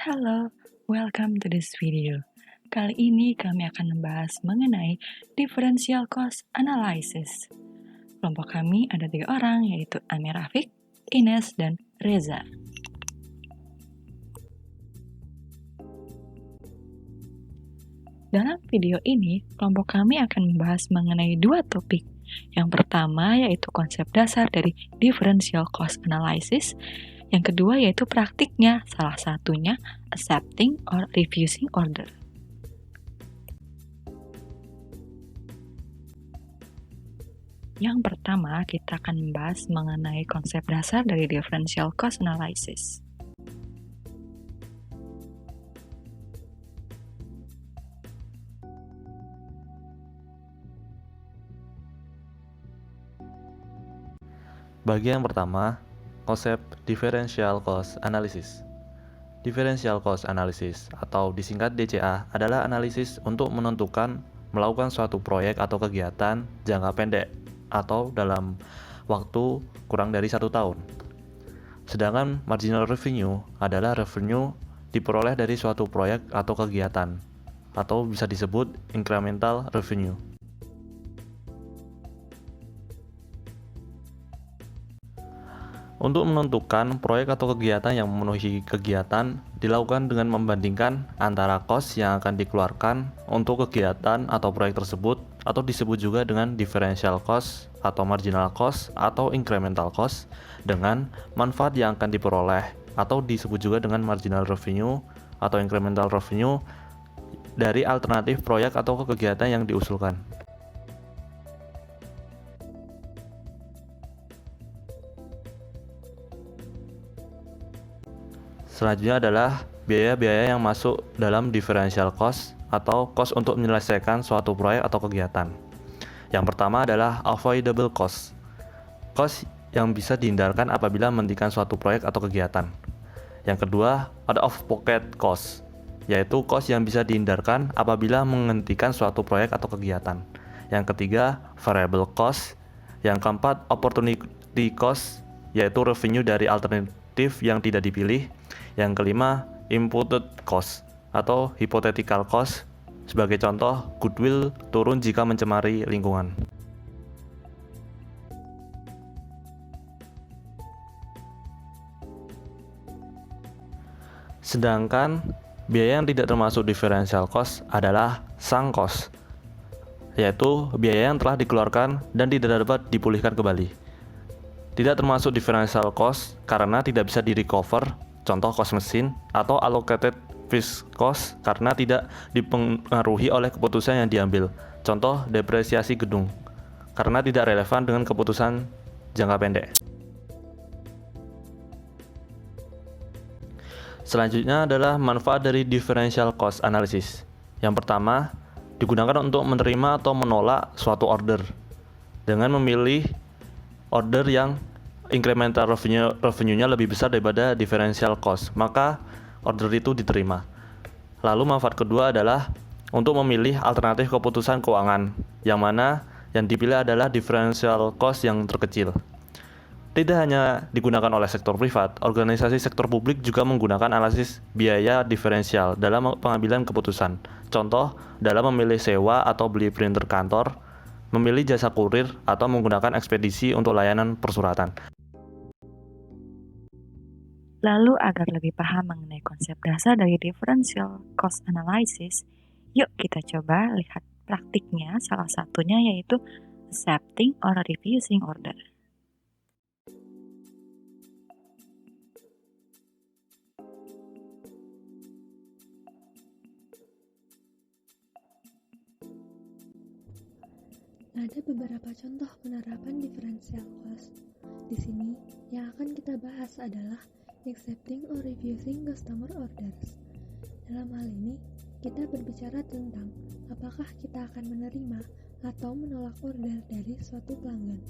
Halo, welcome to this video. Kali ini kami akan membahas mengenai differential cost analysis. Kelompok kami ada 3 orang, yaitu Amir Rafiq, Ines, dan Reza. Dalam video ini, kelompok kami akan membahas mengenai 2 topik. Yang pertama yaitu konsep dasar dari differential cost analysis. Yang kedua yaitu praktiknya, salah satunya accepting or refusing order. Yang pertama, kita akan membahas mengenai konsep dasar dari differential cost analysis. Bagian pertama, konsep differential cost analysis. Differential cost analysis atau disingkat DCA adalah analisis untuk menentukan melakukan suatu proyek atau kegiatan jangka pendek atau dalam waktu kurang dari 1 tahun. Sedangkan marginal revenue adalah revenue diperoleh dari suatu proyek atau kegiatan atau bisa disebut incremental revenue. Untuk menentukan proyek atau kegiatan yang memenuhi kegiatan dilakukan dengan membandingkan antara cost yang akan dikeluarkan untuk kegiatan atau proyek tersebut atau disebut juga dengan differential cost atau marginal cost atau incremental cost dengan manfaat yang akan diperoleh atau disebut juga dengan marginal revenue atau incremental revenue dari alternatif proyek atau kegiatan yang diusulkan. Selanjutnya adalah biaya-biaya yang masuk dalam differential cost atau cost untuk menyelesaikan suatu proyek atau kegiatan. Yang pertama adalah avoidable cost. Cost yang bisa dihindarkan apabila menghentikan suatu proyek atau kegiatan. Yang kedua, ada off-pocket cost, yaitu cost yang bisa dihindarkan apabila menghentikan suatu proyek atau kegiatan. Yang ketiga, variable cost. Yang keempat, opportunity cost, yaitu revenue dari alternatif yang tidak dipilih. Yang kelima, imputed cost atau hypothetical cost. Sebagai contoh, goodwill turun jika mencemari lingkungan. Sedangkan biaya yang tidak termasuk differential cost adalah sunk cost, yaitu biaya yang telah dikeluarkan dan tidak dapat dipulihkan kembali. Tidak termasuk differential cost karena tidak bisa di-recover, contoh cost mesin, atau allocated fixed cost karena tidak dipengaruhi oleh keputusan yang diambil, contoh depresiasi gedung, karena tidak relevan dengan keputusan jangka pendek. Selanjutnya adalah manfaat dari differential cost analysis. Yang pertama, digunakan untuk menerima atau menolak suatu order dengan memilih order yang incremental revenue-nya lebih besar daripada differential cost, maka order itu diterima. Lalu manfaat kedua adalah untuk memilih alternatif keputusan keuangan, yang mana yang dipilih adalah differential cost yang terkecil. Tidak hanya digunakan oleh sektor privat, organisasi sektor publik juga menggunakan analisis biaya diferensial dalam pengambilan keputusan. Contoh, dalam memilih sewa atau beli printer kantor, memilih jasa kurir, atau menggunakan ekspedisi untuk layanan persuratan. Lalu agar lebih paham mengenai konsep dasar dari differential cost analysis, yuk kita coba lihat praktiknya, salah satunya yaitu accepting or refusing order. Ada beberapa contoh penerapan differential cost. Di sini, yang akan kita bahas adalah accepting or refusing customer orders. Dalam hal ini, kita berbicara tentang apakah kita akan menerima atau menolak order dari suatu pelanggan,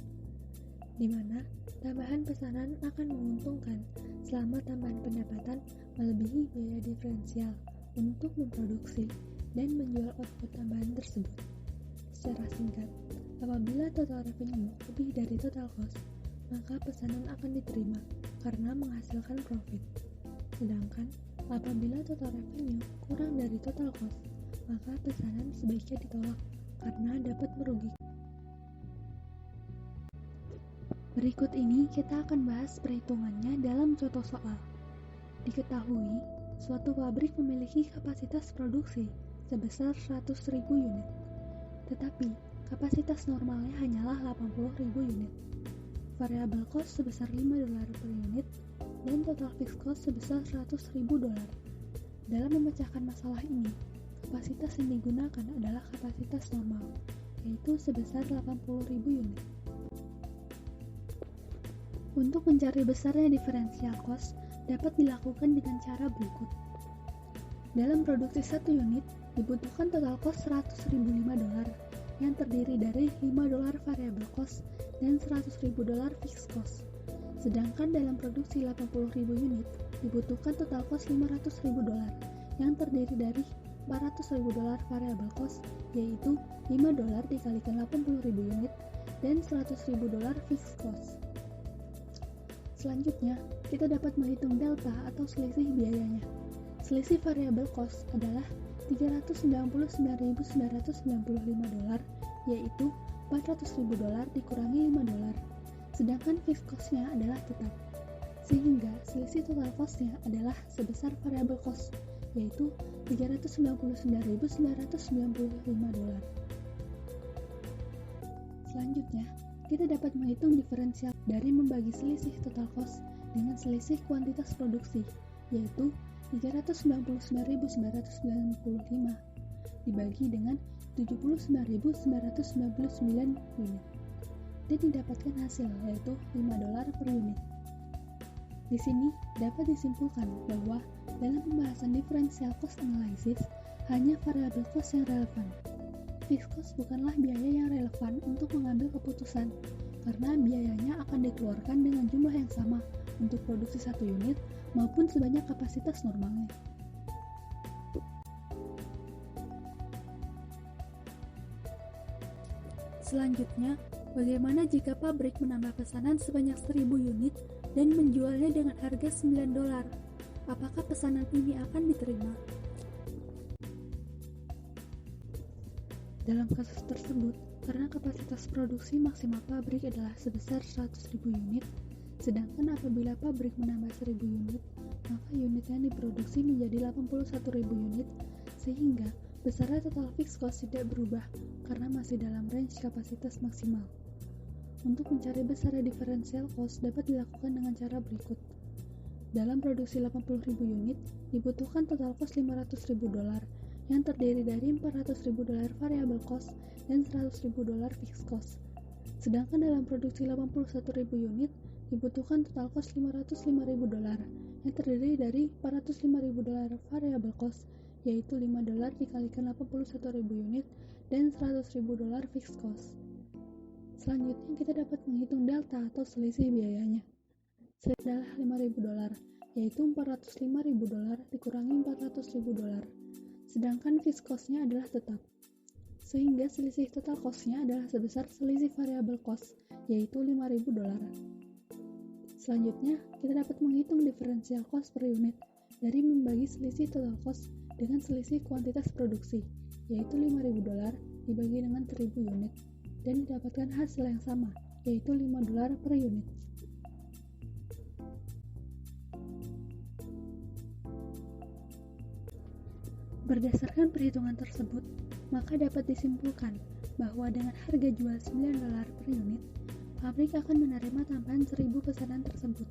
di mana tambahan pesanan akan menguntungkan selama tambahan pendapatan melebihi biaya diferensial untuk memproduksi dan menjual output tambahan tersebut. Secara singkat, apabila total revenue lebih dari total cost, maka pesanan akan diterima karena menghasilkan profit. Sedangkan Apabila total revenue kurang dari total cost, maka pesanan sebaiknya ditolak karena dapat merugikan. Berikut ini kita akan bahas perhitungannya dalam contoh soal. Diketahui, suatu pabrik memiliki kapasitas produksi sebesar 100.000 unit, tetapi kapasitas normalnya hanyalah 80.000 unit. Variable cost sebesar $5 per unit dan total fixed cost sebesar $100.000. Dalam memecahkan masalah ini, kapasitas yang digunakan adalah kapasitas normal, yaitu sebesar 80.000 unit. Untuk mencari besarnya diferensial cost dapat dilakukan dengan cara berikut. Dalam produksi satu unit, dibutuhkan total cost $100.005 yang terdiri dari $5 variable cost dan $100.000 fixed cost. Sedangkan dalam produksi 80.000 unit, dibutuhkan total cost $500.000 yang terdiri dari $400.000 variable cost, yaitu $5 dikalikan 80.000 unit dan $100.000 fixed cost. Selanjutnya, kita dapat menghitung delta atau selisih biayanya. Selisih variable cost adalah $399.995, yaitu $400.000 dikurangi $5. Sedangkan fixed cost-nya adalah tetap. Sehingga selisih total cost-nya adalah sebesar variable cost, yaitu $399.995. Selanjutnya, kita dapat menghitung diferensial dari membagi selisih total cost dengan selisih kuantitas produksi, yaitu 399.995 dibagi dengan 79.999 unit, dan didapatkan hasil yaitu $5 per unit. Di sini dapat disimpulkan bahwa dalam pembahasan differential cost analysis hanya variable cost yang relevan. Fixed cost bukanlah biaya yang relevan untuk mengambil keputusan, karena biayanya akan dikeluarkan dengan jumlah yang sama untuk produksi satu unit maupun sebanyak kapasitas normalnya. Selanjutnya, bagaimana jika pabrik menambah pesanan sebanyak 1.000 unit dan menjualnya dengan harga $9? Apakah pesanan ini akan diterima? Dalam kasus tersebut, karena kapasitas produksi maksimal pabrik adalah sebesar 100.000 unit, sedangkan apabila pabrik menambah 1.000 unit, maka unit yang diproduksi menjadi 81.000 unit, sehingga besarnya total fixed cost tidak berubah karena masih dalam range kapasitas maksimal. Untuk mencari besarnya differential cost dapat dilakukan dengan cara berikut. Dalam produksi 80.000 unit, dibutuhkan total cost $500.000 yang terdiri dari $400.000 variable cost dan $100.000 fixed cost. Sedangkan dalam produksi 81.000 unit, dibutuhkan total cost $505.000 yang terdiri dari $405.000 variable cost, yaitu $5 dikalikan 81.000 unit dan $100.000 fixed cost. Selanjutnya kita dapat menghitung delta atau selisih biayanya. Selisih adalah $5.000, yaitu $405.000 dikurangi $400.000. Sedangkan fixed cost-nya adalah tetap. Sehingga selisih total cost-nya adalah sebesar selisih variable cost, yaitu $5.000. Selanjutnya, kita dapat menghitung differential cost per unit dari membagi selisih total cost dengan selisih kuantitas produksi, yaitu $5.000 dibagi dengan 1.000 unit, dan didapatkan hasil yang sama, yaitu $5 per unit. Berdasarkan perhitungan tersebut, maka dapat disimpulkan bahwa dengan harga jual $9 per unit, pabrik akan menerima tambahan 1.000 pesanan tersebut,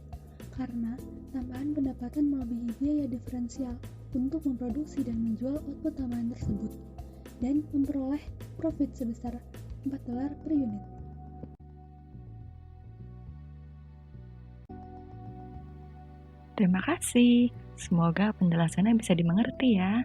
karena tambahan pendapatan melebihi biaya diferensial untuk memproduksi dan menjual output tambahan tersebut, dan memperoleh profit sebesar $4 per unit. Terima kasih. Semoga penjelasannya bisa dimengerti ya.